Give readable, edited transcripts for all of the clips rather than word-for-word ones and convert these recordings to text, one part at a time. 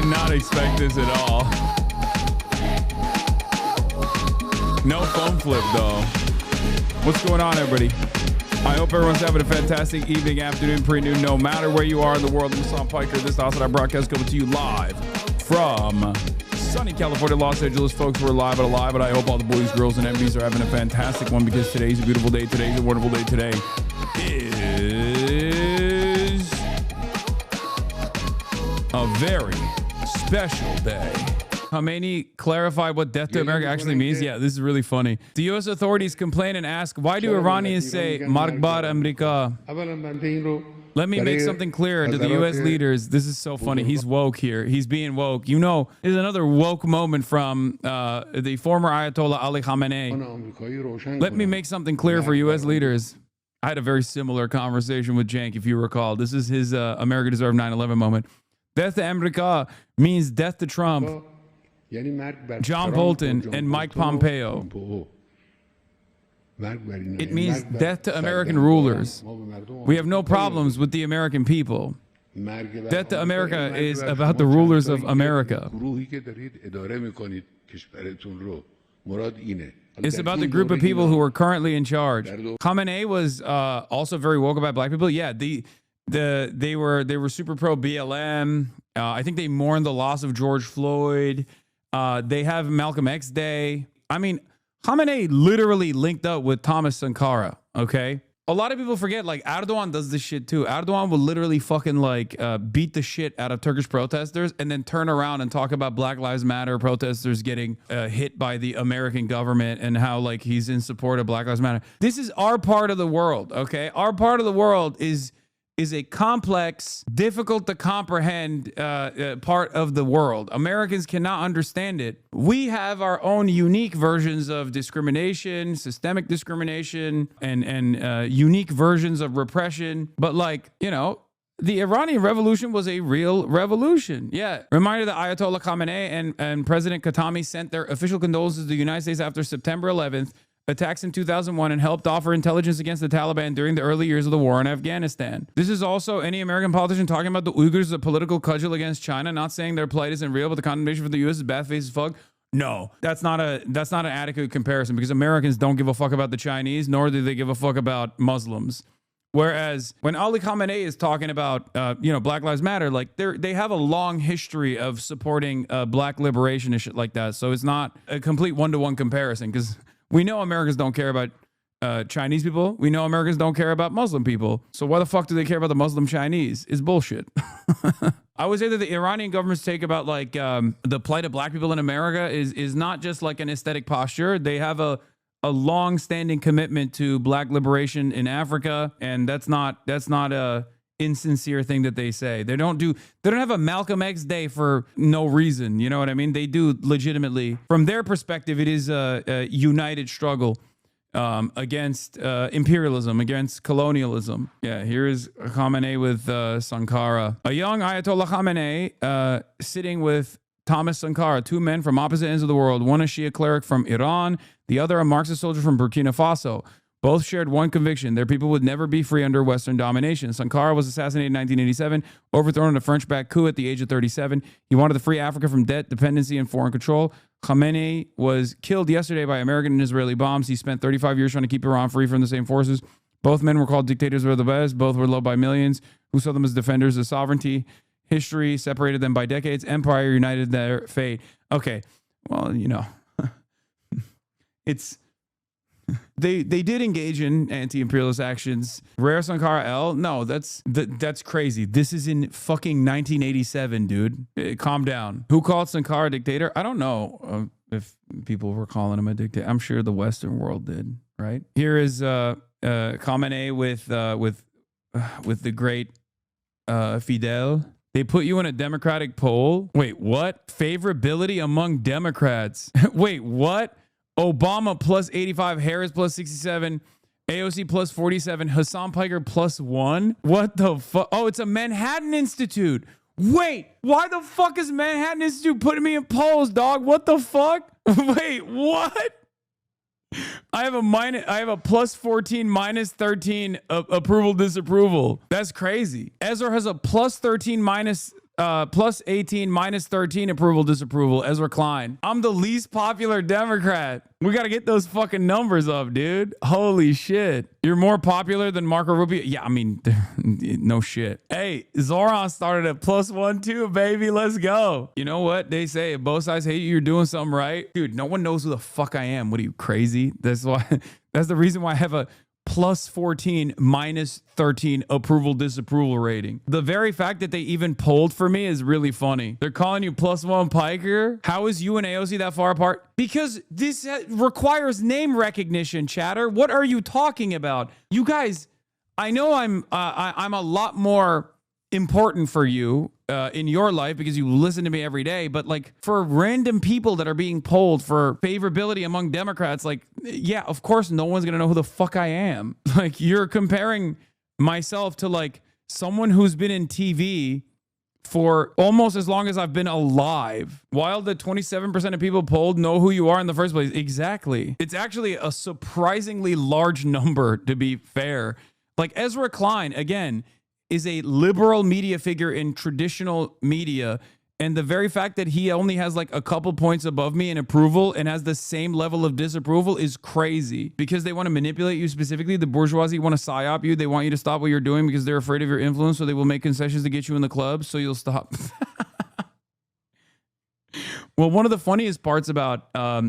did not expect this at all. No phone flip, though. What's going on, everybody? I hope everyone's having a fantastic evening, afternoon, pre-noon, no matter where you are in the world. I'm Hassan Piker. This is the HASAN broadcast coming to you live from sunny California, Los Angeles. Folks, we're live and alive, and I hope all the boys, girls, and MVs are having a fantastic one because today's a beautiful day. Today's a wonderful day. Today is a very special day. Khomeini clarified what death to America actually means. Yeah, this is really funny. The U.S. authorities complain and ask, why do Iranians say Markbar America? Let me make something clear to the U.S. leaders. This is so funny. He's woke here. He's being woke. You know, there's another woke moment from the former Ayatollah Ali Khamenei. Let me make something clear for U.S. leaders. I had a very similar conversation with Cenk, if you recall. This is his America Deserved 9/11 moment. Death to America means death to Trump, John Bolton, and Mike Pompeo. It means death to American rulers. We have no problems with the American people. Death to America is about the rulers of America. It's about the group of people who are currently in charge. Khamenei was also very woke about black people. Yeah, they were super pro BLM. I think they mourned the loss of George Floyd. They have Malcolm X Day. I mean, Khamenei literally linked up with Thomas Sankara, okay? A lot of people forget, like, Erdogan does this shit too. Erdogan will literally fucking, like, beat the shit out of Turkish protesters and then turn around and talk about Black Lives Matter protesters getting hit by the American government and how, like, he's in support of Black Lives Matter. This is our part of the world, okay? Our part of the world is a complex, difficult to comprehend part of the world. Americans cannot understand it. We have our own unique versions of discrimination, systemic discrimination, and unique versions of repression. But, like, you know, the Iranian Revolution was a real revolution. Yeah. Reminder that Ayatollah Khamenei and President Khatami sent their official condolences to the United States after September 11th, attacks in 2001, and helped offer intelligence against the Taliban during the early years of the war in Afghanistan. This is also any American politician talking about the Uyghurs as a political cudgel against China, not saying their plight isn't real, but the condemnation for the U.S. is bath-faced as fuck. No, that's not an adequate comparison because Americans don't give a fuck about the Chinese, nor do they give a fuck about Muslims. Whereas when Ali Khamenei is talking about, Black Lives Matter, like they have a long history of supporting black liberation and shit like that. So it's not a complete one-to-one comparison because we know Americans don't care about Chinese people. We know Americans don't care about Muslim people. So why the fuck do they care about the Muslim Chinese? It's bullshit. I would say that the Iranian government's take about, like, the plight of black people in America is not just like an aesthetic posture. They have a long-standing commitment to black liberation in Africa, and that's not a insincere thing that they say. They don't have a Malcolm X Day for no reason. You know what I mean? They do legitimately. From their perspective, it is a united struggle against imperialism, against colonialism. Yeah, here is Khamenei with Sankara. A young Ayatollah Khamenei sitting with Thomas Sankara, two men from opposite ends of the world, one a Shia cleric from Iran, the other a Marxist soldier from Burkina Faso. Both shared one conviction: their people would never be free under Western domination. Sankara was assassinated in 1987, overthrown in a French-backed coup at the age of 37. He wanted to free Africa from debt, dependency, and foreign control. Khamenei was killed yesterday by American and Israeli bombs. He spent 35 years trying to keep Iran free from the same forces. Both men were called dictators of the best. Both were loved by millions who saw them as defenders of sovereignty. History separated them by decades. Empire united their fate. Okay, well, you know, it's... They did engage in anti-imperialist actions. Rare Sankara L? No, that's crazy. This is in fucking 1987, dude. Calm down. Who called Sankara a dictator? I don't know if people were calling him a dictator. I'm sure the Western world did, right? Here is Khamenei with the great Fidel. They put you in a Democratic poll. Wait, what? Favorability among Democrats. Wait, what? Obama plus 85, Harris plus 67, AOC plus 47, Hassan Piker plus 1. What the fuck? Oh, it's a Manhattan Institute. Wait, why the fuck is Manhattan Institute putting me in polls, dog? What the fuck? Wait, what? I have a plus 14, minus 13 approval, disapproval. That's crazy. Ezra has a plus 13, minus plus 18, minus 13 approval, disapproval. Ezra Klein. I'm the least popular Democrat. We got to get those fucking numbers up, dude. Holy shit. You're more popular than Marco Rubio? Yeah, I mean, no shit. Hey, Zoran started at +1 too, baby. Let's go. You know what they say? If both sides hate you, you're doing something right. Dude, no one knows who the fuck I am. What are you, crazy? That's why. That's the reason why I have a plus 14, minus 13 approval, disapproval rating. The very fact that they even polled for me is really funny. They're calling you +1 Piker. How is you and AOC that far apart? Because this requires name recognition, chatter. What are you talking about? You guys, I know I'm a lot more important for you in your life because you listen to me every day, but like for random people that are being polled for favorability among Democrats, like, yeah, of course no one's gonna know who the fuck I am. Like, you're comparing myself to like someone who's been in TV for almost as long as I've been alive, while the 27% of people polled know who you are in the first place. Exactly. It's actually a surprisingly large number, to be fair. Like Ezra Klein, again, is a liberal media figure in traditional media. And the very fact that he only has like a couple points above me in approval and has the same level of disapproval is crazy, because they want to manipulate you specifically. The bourgeoisie want to psyop you. They want you to stop what you're doing because they're afraid of your influence. So they will make concessions to get you in the club so you'll stop. Well, one of the funniest parts about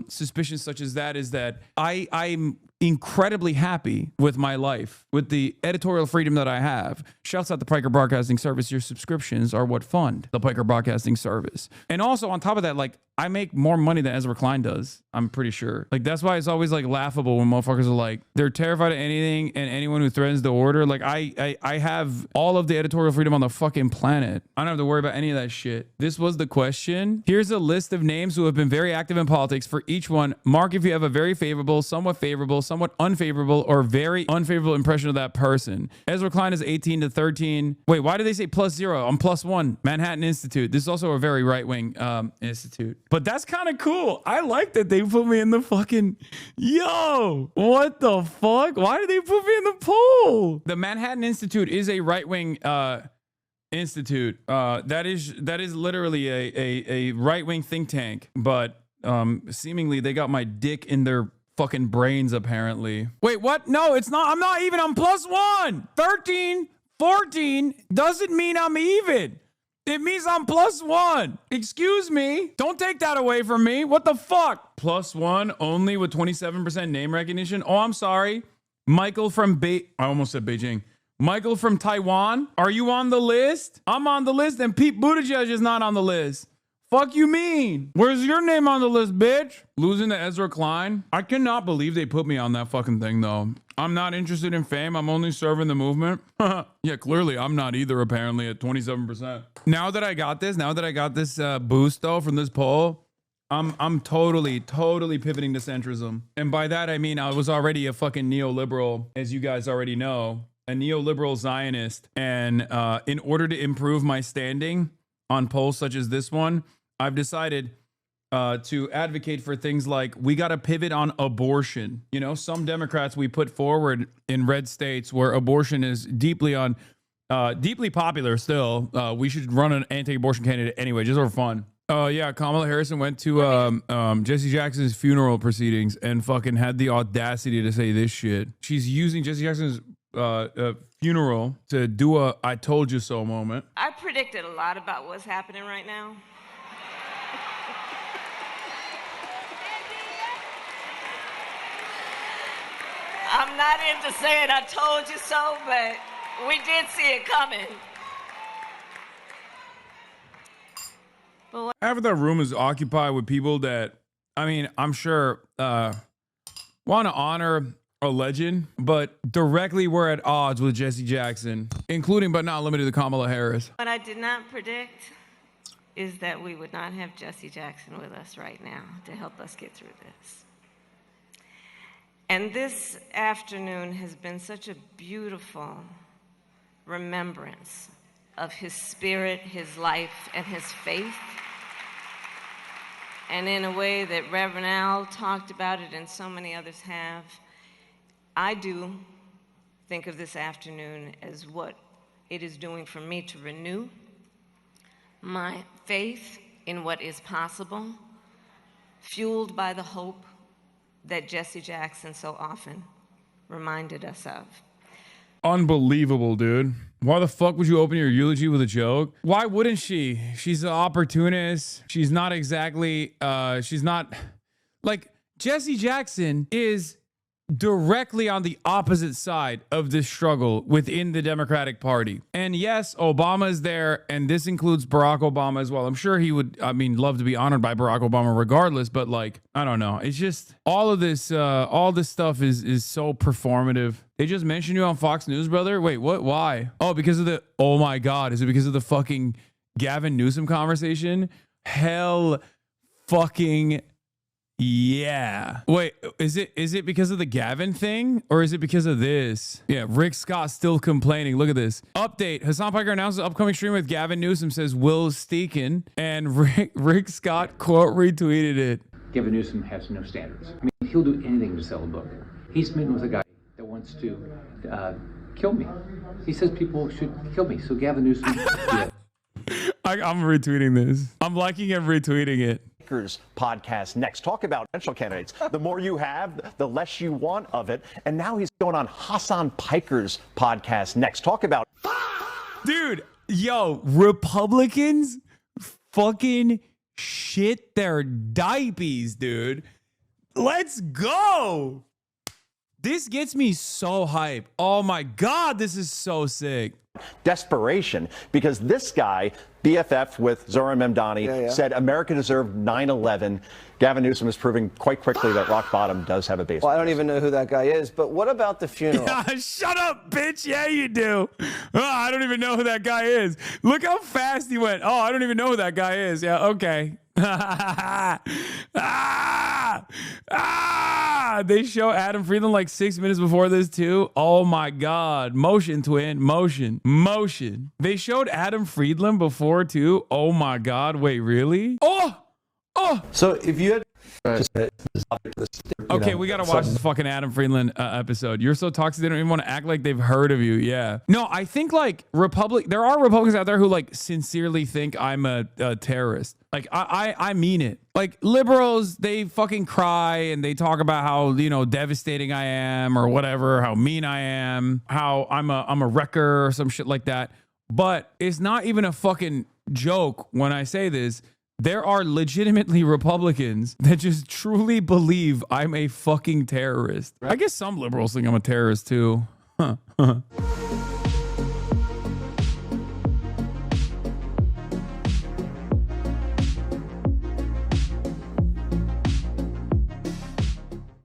suspicions such as that is that I'm incredibly happy with my life, with the editorial freedom that I have. Shouts out the Piker Broadcasting Service. Your subscriptions are what fund the Piker Broadcasting Service. And also on top of that, like, I make more money than Ezra Klein does, I'm pretty sure. Like, that's why it's always like laughable when motherfuckers are like, they're terrified of anything and anyone who threatens the order. Like, I have all of the editorial freedom on the fucking planet. I don't have to worry about any of that shit. This was the question. Here's a list of names who have been very active in politics. For each one, mark if you have a very favorable, somewhat unfavorable, or very unfavorable impression of that person. Ezra Klein is 18 to 13. Wait, why did they say +0? I'm +1. Manhattan Institute. This is also a very right-wing institute. But that's kind of cool. I like that they put me in the fucking... Yo, what the fuck? Why did they put me in the poll? The Manhattan Institute is a right-wing institute. That is literally a right-wing think tank. But seemingly they got my dick in their fucking brains, apparently. Wait, what? No, it's not. I'm not even. I'm +1. 13, 14 doesn't mean I'm even. It means I'm +1. Excuse me. Don't take that away from me. What the fuck? +1 only with 27% name recognition. Oh, I'm sorry. Michael from I almost said Beijing. Michael from Taiwan. Are you on the list? I'm on the list, and Pete Buttigieg is not on the list. Fuck you mean? Where's your name on the list, bitch? Losing to Ezra Klein? I cannot believe they put me on that fucking thing, though. I'm not interested in fame. I'm only serving the movement. Yeah, clearly I'm not either, apparently, at 27%. Now that I got this boost, though, from this poll, I'm totally pivoting to centrism. And by that, I mean I was already a fucking neoliberal, as you guys already know, a neoliberal Zionist. And in order to improve my standing on polls such as this one, I've decided to advocate for things like, we got to pivot on abortion. You know, some Democrats we put forward in red states where abortion is deeply popular still. We should run an anti-abortion candidate anyway, just for fun. Yeah, Kamala Harris went to Jesse Jackson's funeral proceedings and fucking had the audacity to say this shit. She's using Jesse Jackson's funeral to do a "I told you so" moment. I predicted a lot about what's happening right now. I'm not into saying "I told you so," but we did see it coming. Half of that room is occupied with people that, I mean, I'm sure want to honor a legend, but directly we're at odds with Jesse Jackson, including but not limited to Kamala Harris. What I did not predict is that we would not have Jesse Jackson with us right now to help us get through this. And this afternoon has been such a beautiful remembrance of his spirit, his life, and his faith. And in a way that Reverend Al talked about it and so many others have, I do think of this afternoon as what it is doing for me to renew my faith in what is possible, fueled by the hope that Jesse Jackson so often reminded us of. Unbelievable, dude. Why the fuck would you open your eulogy with a joke? Why wouldn't she? She's an opportunist. She's not exactly, she's not, like, Jesse Jackson is directly on the opposite side of this struggle within the Democratic Party. And yes, Obama is there, and this includes Barack Obama as well. I'm sure he would, I mean, love to be honored by Barack Obama regardless, but like, I don't know. It's just all this stuff is so performative. They just mentioned you on Fox News, brother. Wait, what? Why? Oh, because of the, oh my God. Is it because of the fucking Gavin Newsom conversation? Hell fucking yeah. Wait, is it because of the Gavin thing or is it because of this? Yeah, Rick Scott still complaining. Look at this. Update. Hassan Piker announces upcoming stream with Gavin Newsom, says Will Steeken, and Rick Scott quote retweeted it. Gavin Newsom has no standards. I mean, he'll do anything to sell a book. He's meeting with a guy that wants to kill me. He says people should kill me. So Gavin Newsom, yeah. I'm retweeting this. I'm liking and retweeting it. Podcast next. Talk about potential candidates. The more you have, the less you want of it. And now he's going on Hassan Piker's podcast next. Talk about. Dude, yo, Republicans fucking shit their diapies, dude. Let's go. This gets me so hype. Oh my God, this is so sick. Desperation, because this guy, BFF with Zohran Mamdani, said America deserved 9/11. Gavin Newsom is proving quite quickly that rock bottom does have a base. Well, I don't even know who that guy is, but what about the funeral? Shut up, bitch. Yeah, you do. Oh, I don't even know who that guy is. Look how fast he went. Oh, I don't even know who that guy is. Yeah, okay. They show Adam Friedland like 6 minutes before this too. Oh my God. Motion, twin. Motion. They showed Adam Friedland before too. Oh my God. Wait, really? Oh. So if you had okay, we gotta watch this fucking Adam Friedland episode. You're so toxic they don't even want to act like they've heard of you. Yeah. No, I think like there are Republicans out there who like sincerely think I'm a terrorist. Like I mean it. Like liberals, they fucking cry and they talk about how, you know, devastating I am or whatever, how mean I am, how I'm a wrecker or some shit like that. But it's not even a fucking joke when I say this. There are legitimately Republicans that just truly believe I'm a fucking terrorist. I guess some liberals think I'm a terrorist too.